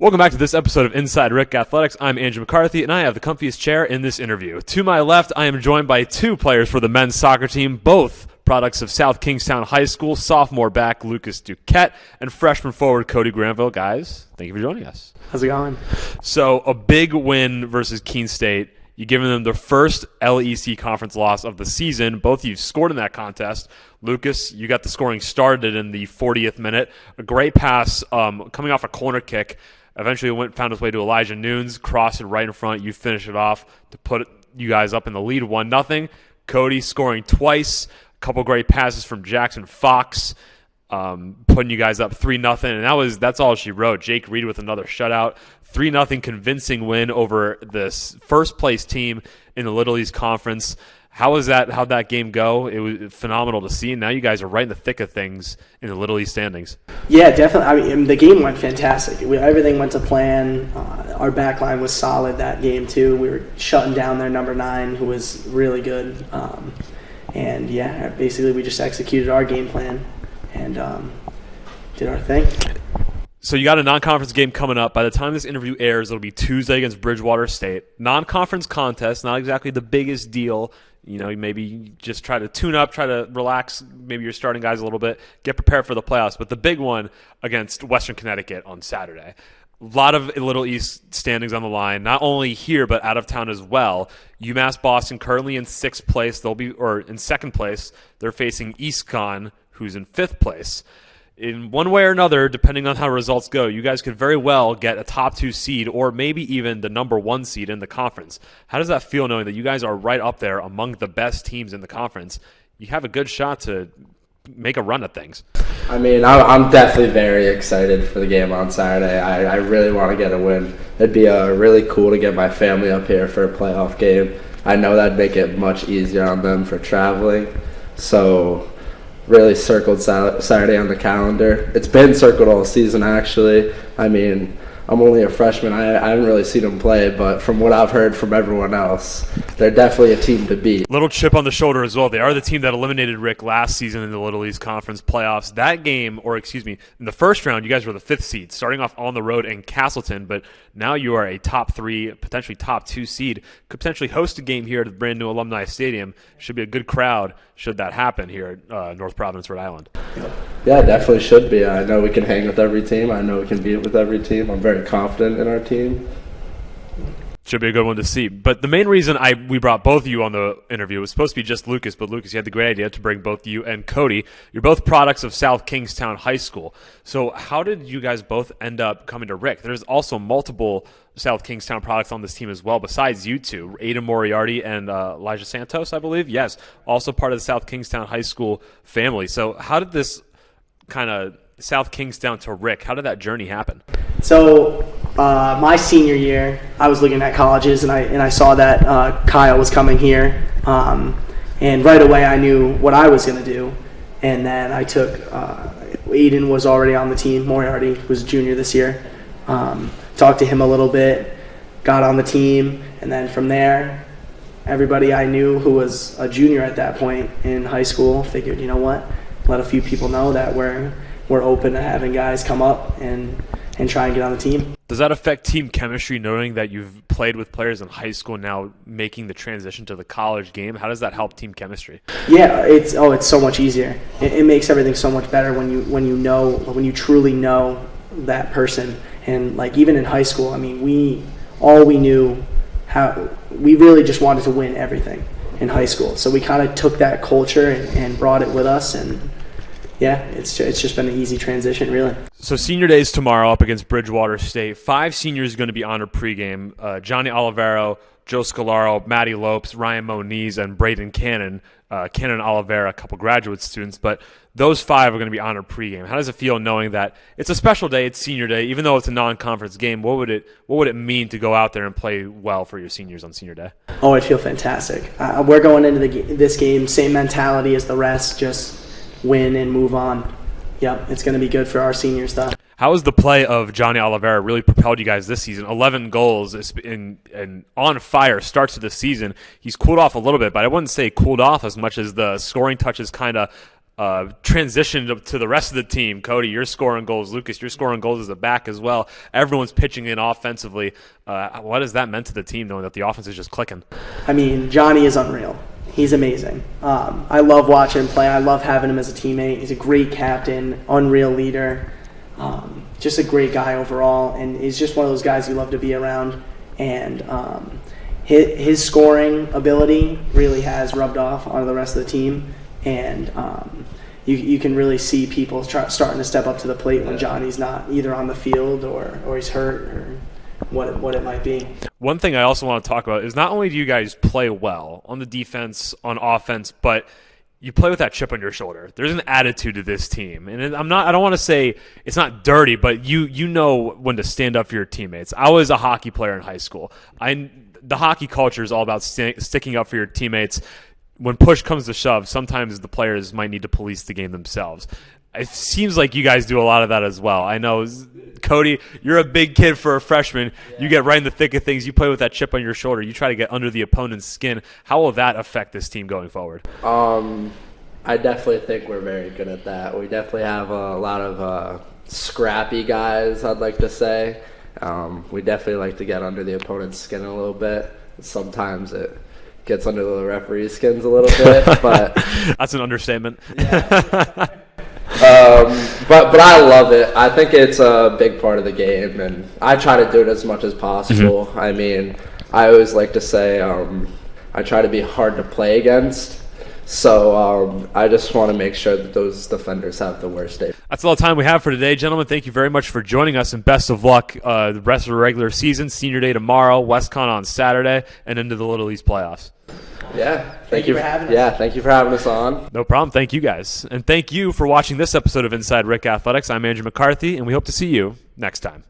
Welcome back to this episode of Inside RIC Athletics. I'm Andrew McCarthy, and I have the comfiest chair in this interview. To my left, I am joined by two players for the men's soccer team, both products of South Kingstown High School, sophomore back Lucas Duquette, and freshman forward Cody Granville. Guys, thank you for joining us. How's it going? So, a big win versus Keene State. You've given them the first LEC conference loss of the season. Both of you scored in that contest. Lucas, you got the scoring started in the 40th minute. A great pass coming off a corner kick. Eventually found its way to Elijah Nunes, crossed it right in front. You finish it off to put you guys up in the lead 1-0. Cody scoring twice. A couple great passes from Jackson Fox, putting you guys up 3-0. And that's all she wrote. Jake Reed with another shutout. 3-0 convincing win over this first-place team in the Little East Conference. How'd that game go? It was phenomenal to see. Now you guys are right in the thick of things in the Little East standings. Yeah, definitely. I mean, the game went fantastic. Everything went to plan. Our back line was solid that game, too. We were shutting down their number 9, who was really good. And, yeah, basically we just executed our game plan and did our thing. So you got a non-conference game coming up. By the time this interview airs, it'll be Tuesday against Bridgewater State. Non-conference contest, not exactly the biggest deal. You know, maybe just try to tune up, try to relax maybe your starting guys a little bit, get prepared for the playoffs. But the big one against Western Connecticut on Saturday. A lot of Little East standings on the line, not only here but out of town as well. UMass Boston currently in 6th place. In 2nd place. They're facing EastCon, who's in 5th place. In one way or another, depending on how results go, you guys could very well get a top 2 seed or maybe even the number 1 seed in the conference. How does that feel knowing that you guys are right up there among the best teams in the conference? You have a good shot to make a run at things. I mean, I'm definitely very excited for the game on Saturday. I really want to get a win. It'd be really cool to get my family up here for a playoff game. I know that'd make it much easier on them for traveling. So really circled Saturday on the calendar. It's been circled all season, actually. I mean, I'm only a freshman. I haven't really seen them play, but from what I've heard from everyone else, they're definitely a team to beat. Little chip on the shoulder as well. They are the team that eliminated RIC last season in the Little East Conference playoffs. That game, in the first round, you guys were the 5th seed, starting off on the road in Castleton, but now you are a top 3, potentially top 2 seed. Could potentially host a game here at the brand new Alumni Stadium. Should be a good crowd should that happen here at North Providence, Rhode Island. Yeah, definitely should be. I know we can hang with every team. I know we can beat with every team. I'm very confident in our team. Should be a good one to see. But the main reason we brought both of you on the interview was supposed to be just Lucas, but Lucas, you had the great idea to bring both you and Cody. You're both products of South Kingstown High School. So how did you guys both end up coming to RIC? There's also multiple South Kingstown products on this team as well, besides you two, Aiden Moriarty and Elijah Santos, I believe. Yes, also part of the South Kingstown High School family. So how did this kind of South Kingstown to RIC, how did that journey happen? So my senior year, I was looking at colleges and I saw that Kyle was coming here, and right away I knew what I was going to do. And then I took Aiden was already on the team. Moriarty was a junior this year. Talked to him a little bit, got on the team, and then from there, everybody I knew who was a junior at that point in high school figured, you know what, let a few people know that we're open to having guys come up and try and get on the team. Does that affect team chemistry knowing that you've played with players in high school now making the transition to the college game? How does that help team chemistry? Yeah, it's so much easier. It makes everything so much better when you truly know that person. And like even in high school, I mean, we really just wanted to win everything in high school. So we kind of took that culture and brought it with us, and yeah, it's just been an easy transition, really. So senior day is tomorrow up against Bridgewater State. 5 seniors are going to be honored pregame. Johnny Olivero, Joe Scalaro, Matty Lopes, Ryan Moniz, and Braden Cannon. Cannon Oliveira, a couple graduate students, but those 5 are going to be honored pregame. How does it feel knowing that it's a special day, it's senior day, even though it's a non-conference game? What would it mean to go out there and play well for your seniors on senior day? Oh, I'd feel fantastic. We're going into this game, same mentality as the rest, just win and move on. Yep, it's going to be good for our seniors, though. How has the play of Johnny Oliveira really propelled you guys this season? 11 goals and on fire starts to the season. He's cooled off a little bit, but I wouldn't say cooled off as much as the scoring touches kind of transitioned to the rest of the team. Cody, you're scoring goals. Lucas, you're scoring goals as a back as well. Everyone's pitching in offensively. What has that meant to the team, knowing that the offense is just clicking? I mean, Johnny is unreal. He's amazing. I love watching him play. I love having him as a teammate. He's a great captain, unreal leader, just a great guy overall. And he's just one of those guys you love to be around. And his scoring ability really has rubbed off on the rest of the team. And you can really see people starting to step up to the plate when Johnny's not either on the field or he's hurt or what it might be. One thing I also want to talk about is not only do you guys play well on the defense, on offense, but you play with that chip on your shoulder. There's an attitude to this team. And I don't want to say it's not dirty, but you know when to stand up for your teammates. I was a hockey player in high school. The hockey culture is all about sticking up for your teammates. When push comes to shove, sometimes the players might need to police the game themselves. It seems like you guys do a lot of that as well. I know, Cody, you're a big kid for a freshman. Yeah. You get right in the thick of things. You play with that chip on your shoulder. You try to get under the opponent's skin. How will that affect this team going forward? I definitely think we're very good at that. We definitely have a lot of scrappy guys, I'd like to say. We definitely like to get under the opponent's skin a little bit. Sometimes it gets under the referee's skins a little bit, but that's an understatement. Yeah. But I love it. I think it's a big part of the game, and I try to do it as much as possible. Mm-hmm. I mean, I always like to say I try to be hard to play against. So I just want to make sure that those defenders have the worst day. That's all the time we have for today, gentlemen. Thank you very much for joining us, and best of luck the rest of the regular season. Senior Day tomorrow, WestCon on Saturday, and into the Little East playoffs. Yeah, thank you for having us. Yeah, thank you for having us on. No problem. Thank you guys. And thank you for watching this episode of Inside RIC Athletics. I'm Andrew McCarthy, and we hope to see you next time.